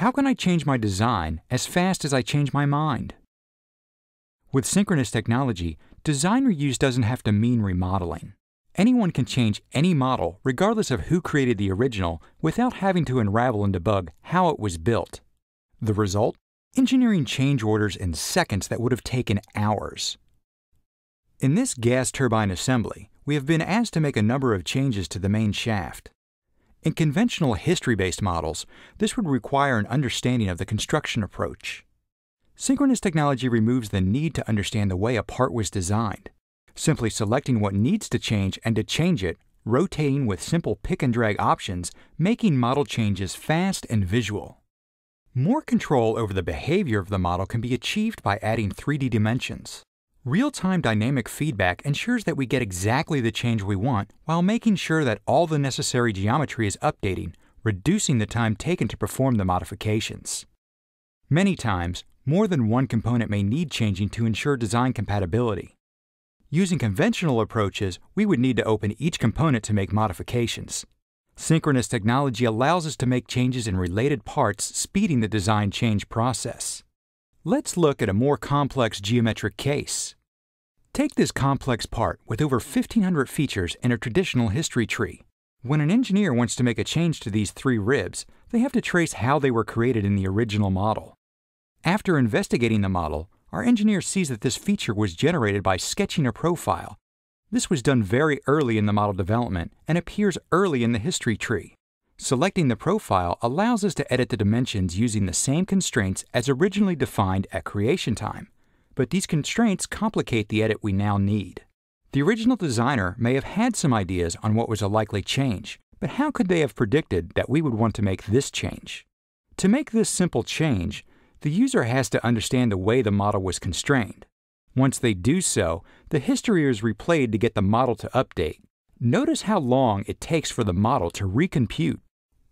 how can I change my design as fast as I change my mind? With synchronous technology, design reuse doesn't have to mean remodeling. Anyone can change any model, regardless of who created the original, without having to unravel and debug how it was built. The result? Engineering change orders in seconds that would have taken hours. In this gas turbine assembly, we have been asked to make a number of changes to the main shaft. In conventional history-based models, this would require an understanding of the construction approach. Synchronous technology removes the need to understand the way a part was designed. Simply selecting what needs to change and to change it, rotating with simple pick-and-drag options, making model changes fast and visual. More control over the behavior of the model can be achieved by adding 3D dimensions. Real-time dynamic feedback ensures that we get exactly the change we want while making sure that all the necessary geometry is updating, reducing the time taken to perform the modifications. Many times, more than one component may need changing to ensure design compatibility. Using conventional approaches, we would need to open each component to make modifications. Synchronous technology allows us to make changes in related parts, speeding the design change process. Let's look at a more complex geometric case. Take this complex part with over 1,500 features in a traditional history tree. When an engineer wants to make a change to these 3 ribs, they have to trace how they were created in the original model. After investigating the model, our engineer sees that this feature was generated by sketching a profile. This was done very early in the model development and appears early in the history tree. Selecting the profile allows us to edit the dimensions using the same constraints as originally defined at creation time, but these constraints complicate the edit we now need. The original designer may have had some ideas on what was a likely change, but how could they have predicted that we would want to make this change? To make this simple change, the user has to understand the way the model was constrained. Once they do so, the history is replayed to get the model to update. Notice how long it takes for the model to recompute.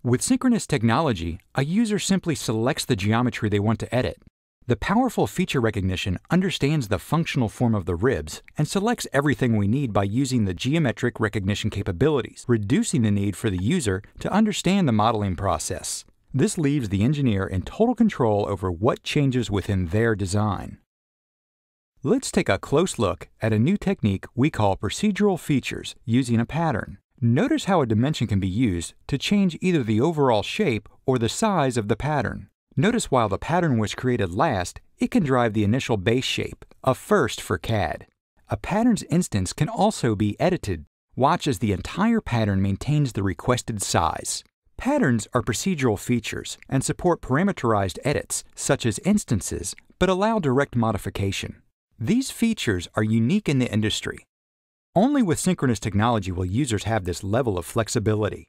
With synchronous technology, a user simply selects the geometry they want to edit. The powerful feature recognition understands the functional form of the ribs and selects everything we need by using the geometric recognition capabilities, reducing the need for the user to understand the modeling process. This leaves the engineer in total control over what changes within their design. Let's take a close look at a new technique we call procedural features using a pattern. Notice how a dimension can be used to change either the overall shape or the size of the pattern. Notice while the pattern was created last, it can drive the initial base shape, a first for CAD. A pattern's instance can also be edited. Watch as the entire pattern maintains the requested size. Patterns are procedural features and support parameterized edits, such as instances, but allow direct modification. These features are unique in the industry. Only with synchronous technology will users have this level of flexibility.